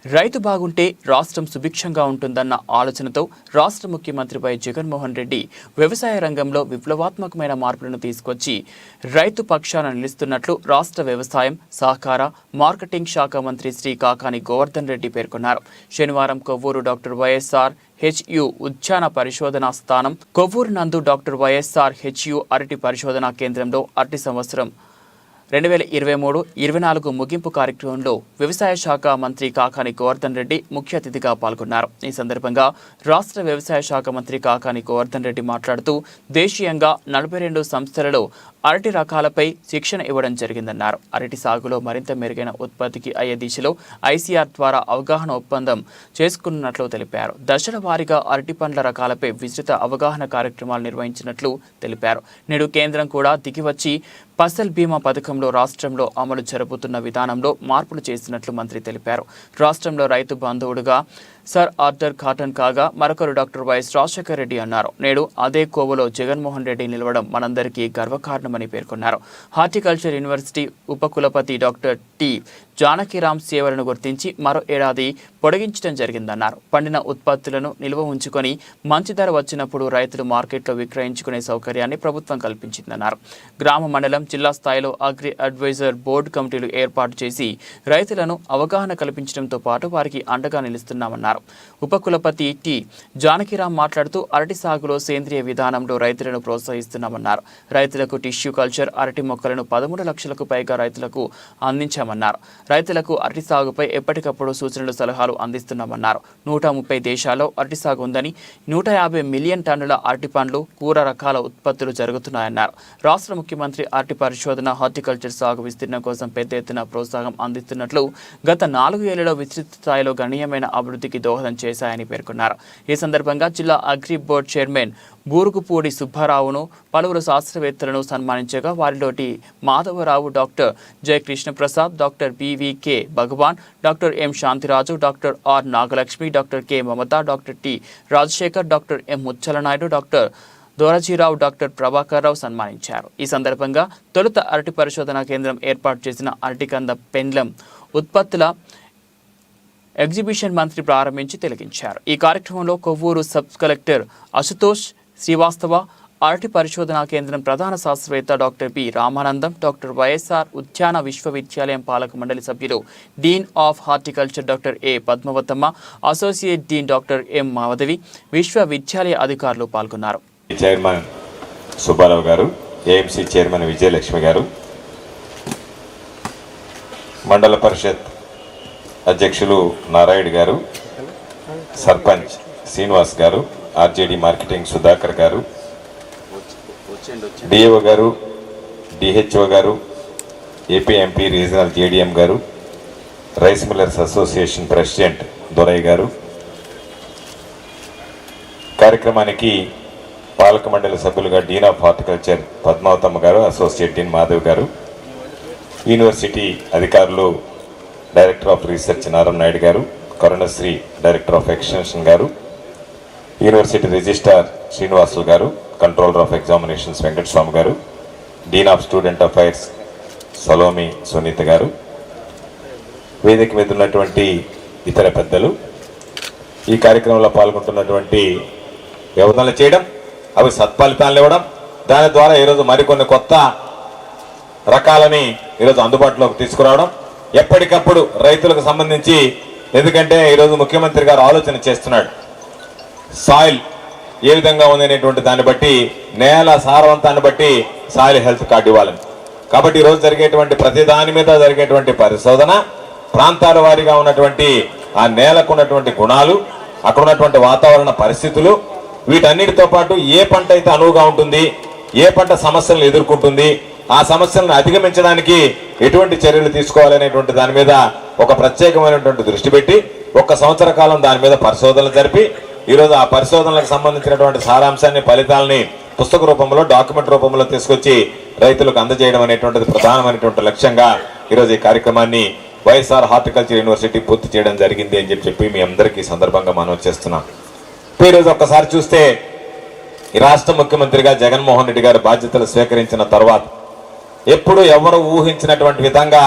రైతు బాగుంటే రాష్ట్రం సుభిక్షంగా ఉంటుందన్న ఆలోచనతో రాష్ట్ర ముఖ్యమంత్రి వై జగన్మోహన్ రెడ్డి వ్యవసాయ రంగంలో విప్లవాత్మకమైన మార్పులను తీసుకొచ్చి రైతు పక్షాన నిలుస్తున్నట్లు రాష్ట్ర వ్యవసాయం, సహకార, మార్కెటింగ్ శాఖ మంత్రి శ్రీ కాకాని గోవర్ధన్ రెడ్డి పేర్కొన్నారు. శనివారం కొవ్వూరు డాక్టర్ వైఎస్ఆర్ హెచ్యు ఉద్యాన పరిశోధనా స్థానం కొవ్వూరు నందు డాక్టర్ వైఎస్ఆర్ హెచ్యు అరటి పరిశోధనా కేంద్రంలో అరటి సంవత్సరం 2023-24 ముగింపు కార్యక్రమంలో వ్యవసాయ శాఖ మంత్రి కాకాని గోవర్ధన్ రెడ్డి ముఖ్య అతిథిగా పాల్గొన్నారు. ఈ సందర్భంగా రాష్ట్ర వ్యవసాయ శాఖ మంత్రి కాకాని గోవర్ధన్ రెడ్డి మాట్లాడుతూ దేశీయంగా 42 సంస్థలలో అరటి రకాలపై శిక్షణ ఇవ్వడం జరిగిందన్నారు. అరటి సాగులో మరింత మెరుగైన ఉత్పత్తికి అయ్యే దిశలో ఐసీఆర్ ద్వారా అవగాహన ఒప్పందం చేసుకున్నట్లు తెలిపారు. దశల వారీగా అరటి పండ్ల రకాలపై విస్తృత అవగాహన కార్యక్రమాలు నిర్వహించినట్లు తెలిపారు. నేడు కేంద్రం కూడా దిగివచ్చి ఫసల్ బీమా పథకంలో రాష్ట్రంలో అమలు జరుపుతున్న విధానంలో మార్పులు చేసినట్లు మంత్రి తెలిపారు. రాష్ట్రంలో రైతు బంధువుడుగా సర్ ఆర్థర్ కాటన్ కాగా మరొకరు డాక్టర్ వైఎస్ రాజశేఖర్ రెడ్డి అన్నారు. నేడు అదే కోవలో జగన్మోహన్ రెడ్డి నిలవడం మనందరికీ గర్వకారణమని పేర్కొన్నారు. హార్టికల్చర్ యూనివర్సిటీ ఉపకులపతి డాక్టర్ టి జానకిరామ్ సేవలను గుర్తించి మరో ఏడాది పొడిగించడం జరిగిందన్నారు. పండిన ఉత్పత్తులను నిల్వ ఉంచుకొని మంచి ధర వచ్చినప్పుడు రైతులు మార్కెట్లో విక్రయించుకునే సౌకర్యాన్ని ప్రభుత్వం కల్పించిందన్నారు. గ్రామ, మండలం, జిల్లా స్థాయిలో అగ్రి అడ్వైజర్ బోర్డు కమిటీలు ఏర్పాటు చేసి రైతులను అవగాహన కల్పించడంతో పాటు వారికి అండగా నిలుస్తున్నామన్నారు. ఉపకులపతి టి జానకిరామ్ మాట్లాడుతూ అరటి సాగులో సేంద్రియ విధానంలో రైతులను ప్రోత్సహిస్తున్నామన్నారు. రైతులకు టిష్యూ కల్చర్ అరటి మొక్కలను 13 లక్షలకు పైగా రైతులకు అందించామన్నారు. రైతులకు అరటి సాగుపై ఎప్పటికప్పుడు సూచనలు, సలహాలు అందిస్తున్నామన్నారు. 130 దేశాల్లో అరటి సాగు ఉందని 150 మిలియన్ టన్నుల అరటి పండ్లు, కూర రకాల ఉత్పత్తులు జరుగుతున్నాయన్నారు. రాష్ట్ర ముఖ్యమంత్రి అరటి పరిశోధన, హార్టికల్చర్ సాగు విస్తీర్ణం కోసం పెద్ద ఎత్తున ప్రోత్సాహం అందిస్తున్నట్లు గత 4 ఏళ్లలో విస్తృత స్థాయిలో గణనీయమైన అభివృద్ధికి దోహదం చేశాయని పేర్కొన్నారు. ఈ సందర్భంగా జిల్లా అగ్రి బోర్డు చైర్మన్ బూరుగుపూడి సుబ్బారావును, పలువురు శాస్త్రవేత్తలను సన్మానించగా వారిలోటి Madhavarao, doctor Jaya Krishnaprasad, doctor BVK Bhagavan, doctor M Shantiraju, doctor R Nagalakshmi, doctor K Mamata, doctor T Rajasekhar, doctor M Muchalanaidu, doctor Dorajirao, doctor Prabhakar Rao సన్మానించారు. ఈ సందర్భంగా తొలుత అరటి పరిశోధనా కేంద్రం ఏర్పాటు చేసిన అరటికంద పెండ్లం ఉత్పత్తుల ఎగ్జిబిషన్ మంత్రి ప్రారంభించి తిలకించారు. ఈ కార్యక్రమంలో కొవ్వూరు సబ్ కలెక్టర్ అశుతోష్ శ్రీవాస్తవ, అరటి పరిశోధనా కేంద్రం ప్రధాన శాస్త్రవేత్త doctor P Ramanandam, doctor YSR ఉద్యాన విశ్వవిద్యాలయం పాలక మండలి సభ్యులు, dean of horticulture doctor A Padmavathamma, associate dean doctor M Madhavi, విశ్వవిద్యాలయ అధికారులు పాల్గొన్నారు. చైర్మన్ సుబ్బారావు గారు, ఏఎంసీ చైర్మన్ విజయలక్ష్మి గారు, మండల పరిషత్ అధ్యక్షులు నారాయణ గారు, సర్పంచ్ శ్రీనివాస్ గారు, ఆర్జేడీ మార్కెటింగ్ సుధాకర్ గారు, డిఏఓ గారు, డిహెచ్ఓ గారు, ఏపీఎంపీ రీజనల్ జేడీఎం గారు, rice millers association president Dorayya గారు, కార్యక్రమానికి పాలక మండలి సభ్యులుగా డీన్ ఆఫ్ హార్టికల్చర్ పద్మావతమ్మ గారు, associate dean Madhav garu, university అధికారులు director of research Narayana Naidu garu, Karunasri director of extension garu, university registrar Srinivasulu garu, controller of examinations Venkataswamy garu, dean of student affairs Salomi Sunitha garu, వేదిక మీద ఉన్నటువంటి ఇతర పెద్దలు, ఈ కార్యక్రమంలో పాల్గొంటున్నటువంటి వ్యవధానాలు చేయడం, అవి సత్ఫలితాలను ఇవ్వడం, దాని ద్వారా ఈరోజు మరికొన్ని కొత్త రకాలని ఈరోజు అందుబాటులోకి తీసుకురావడం, ఎప్పటికప్పుడు రైతులకు సంబంధించి, ఎందుకంటే ఈరోజు ముఖ్యమంత్రి గారు ఆలోచన చేస్తున్నాడు, సాయిల్ ఏ విధంగా ఉందనేటువంటి దాన్ని బట్టి, నేల సారవంతాన్ని బట్టి సాయిల్ హెల్త్ కార్డు ఇవ్వాలని. కాబట్టి ఈరోజు జరిగేటువంటి ప్రతి దాని మీద జరిగేటువంటి పరిశోధన, ప్రాంతాల వారీగా ఉన్నటువంటి ఆ నేలకు ఉన్నటువంటి గుణాలు, అక్కడ ఉన్నటువంటి వాతావరణ పరిస్థితులు, వీటన్నిటితో పాటు ఏ పంట అయితే అనువుగా ఉంటుంది, ఏ పంట సమస్యలను ఎదుర్కొంటుంది, ఆ సమస్యలను అధిగమించడానికి ఎటువంటి చర్యలు తీసుకోవాలనేటువంటి దాని మీద ఒక ప్రత్యేకమైనటువంటి దృష్టి పెట్టి 1 సంవత్సర కాలం దాని మీద పరిశోధనలు జరిపి ఈరోజు ఆ పరిశోధనలకు సంబంధించినటువంటి సారాంశాన్ని, ఫలితాలని పుస్తక రూపంలో, డాక్యుమెంట్ రూపంలో తీసుకొచ్చి రైతులకు అందజేయడం అనేటువంటిది ప్రధానమైనటువంటి లక్ష్యంగా ఈరోజు ఈ కార్యక్రమాన్ని వైఎస్ఆర్ హార్టికల్చర్ యూనివర్సిటీ పూర్తి చేయడం జరిగింది అని చెప్పి మీ అందరికీ సందర్భంగా మనం చేస్తున్నాం. ఈరోజు ఒక్కసారి చూస్తే ఈ రాష్ట్ర ముఖ్యమంత్రిగా జగన్మోహన్ రెడ్డి గారు బాధ్యతలు స్వీకరించిన తర్వాత ఎప్పుడు ఎవరు ఊహించినటువంటి విధంగా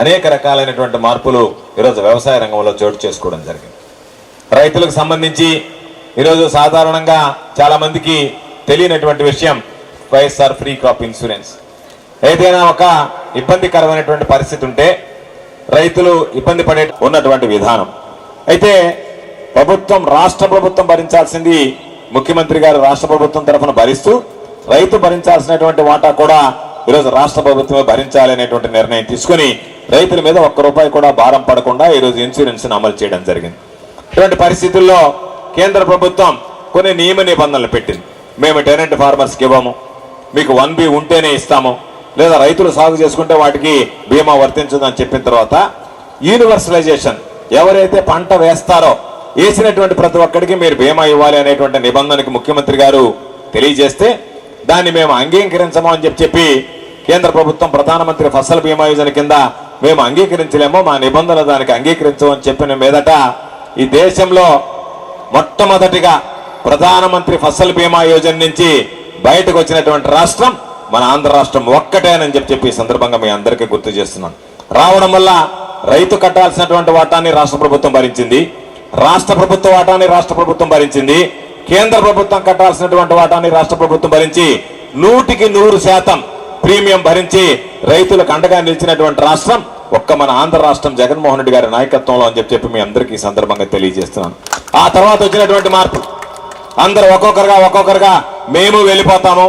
అనేక రకాలైనటువంటి మార్పులు ఈరోజు వ్యవసాయ రంగంలో చోటు చేసుకోవడం జరిగింది. రైతులకు సంబంధించి ఈరోజు సాధారణంగా చాలామందికి తెలియనటువంటి విషయం వైఎస్ఆర్ ఫ్రీ క్రాప్ ఇన్సూరెన్స్. ఏదైనా ఒక ఇబ్బందికరమైనటువంటి పరిస్థితి ఉంటే రైతులు ఇబ్బంది పడే ఉన్నటువంటి విధానం అయితే ప్రభుత్వం, రాష్ట్ర ప్రభుత్వం భరించాల్సింది ముఖ్యమంత్రి గారు రాష్ట్ర ప్రభుత్వం తరఫున భరిస్తూ రైతు భరించాల్సినటువంటి వాటా కూడా ఈరోజు రాష్ట్ర ప్రభుత్వమే భరించాలి అనేటువంటి నిర్ణయం తీసుకుని రైతుల మీద ఒక్క రూపాయి కూడా భారం పడకుండా ఈరోజు ఇన్సూరెన్స్ అమలు చేయడం జరిగింది. ఇటువంటి పరిస్థితుల్లో కేంద్ర ప్రభుత్వం కొన్ని నియమ నిబంధనలు పెట్టింది. మేము టెనెంట్ ఫార్మర్స్కి ఇవ్వము, మీకు 1B ఉంటేనే ఇస్తాము, లేదా రైతులు సాగు చేసుకుంటే వాటికి బీమా వర్తించదని చెప్పిన తర్వాత యూనివర్సలైజేషన్, ఎవరైతే పంట వేస్తారో వేసినటువంటి ప్రతి ఒక్కడికి మీరు బీమా ఇవ్వాలి అనేటువంటి నిబంధనకి ముఖ్యమంత్రి గారు తెలియజేస్తే దాన్ని మేము అంగీకరించము అని చెప్పి కేంద్ర ప్రభుత్వం ప్రధానమంత్రి ఫసల్ బీమా యోజన కింద మేము అంగీకరించలేమో, మా నిబంధనలు దానికి అంగీకరించమని చెప్పిన మీదట ఈ దేశంలో మొట్టమొదటిగా ప్రధానమంత్రి ఫసల్ బీమా యోజన నుంచి బయటకు వచ్చినటువంటి రాష్ట్రం మన ఆంధ్ర రాష్ట్రం ఒక్కటేనని చెప్పి ఈ సందర్భంగా మీ అందరికీ గుర్తు చేస్తున్నాను. రావడం వల్ల రైతు కట్టాల్సినటువంటి వాటాన్ని రాష్ట్ర ప్రభుత్వం భరించింది, రాష్ట్ర ప్రభుత్వ వాటాన్ని రాష్ట్ర ప్రభుత్వం భరించింది, కేంద్ర ప్రభుత్వం కట్టాల్సినటువంటి వాటాన్ని రాష్ట్ర ప్రభుత్వం భరించి 100% ప్రీమియం భరించి రైతులకు అండగా నిలిచినటువంటి రాష్ట్రం ఒక్క మన ఆంధ్ర రాష్ట్రం జగన్మోహన్ రెడ్డి గారి నాయకత్వంలో అని చెప్పి మీ అందరికీ ఈ సందర్భంగా తెలియజేస్తున్నాను. ఆ తర్వాత వచ్చినటువంటి మార్పు అందరూ ఒక్కొక్కరుగా మేము వెళ్ళిపోతాము.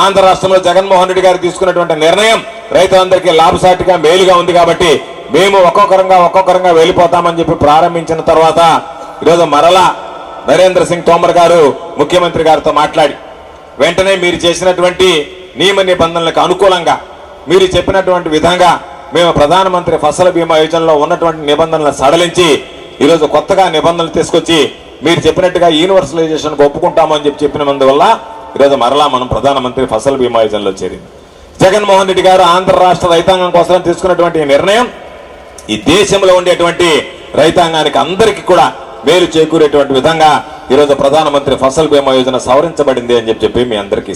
ఆంధ్ర రాష్ట్రంలో జగన్మోహన్ రెడ్డి గారు తీసుకున్నటువంటి నిర్ణయం రైతులందరికీ లాభసాటిగా మేలుగా ఉంది కాబట్టి మేము ఒక్కొక్కరంగా వెళ్ళిపోతామని చెప్పి ప్రారంభించిన తర్వాత ఈరోజు మరలా నరేంద్ర సింగ్ తోమర్ గారు ముఖ్యమంత్రి గారితో మాట్లాడి వెంటనే మీరు చేసినటువంటి నియమ నిబంధనలకు అనుకూలంగా మీరు చెప్పినటువంటి విధంగా మేము ప్రధానమంత్రి ఫసల్ బీమా యోజనలో ఉన్నటువంటి నిబంధనలను సడలించి ఈరోజు కొత్తగా నిబంధనలు తీసుకొచ్చి మీరు చెప్పినట్టుగా యూనివర్సలైజేషన్కి ఒప్పుకుంటామని చెప్పినందువల్ల ఈరోజు మరలా మనం ప్రధానమంత్రి ఫసల్ బీమా యోజనలో చేరింది. జగన్మోహన్ రెడ్డి గారు ఆంధ్ర రాష్ట్ర రైతాంగం కోసం తీసుకున్నటువంటి నిర్ణయం ఈ దేశంలో ఉండేటువంటి రైతాంగానికి అందరికీ కూడా మేలు చేకూరేటువంటి విధంగా ఈరోజు ప్రధానమంత్రి ఫసల్ బీమా యోజన సవరించబడింది అని చెప్పి మీ అందరికీ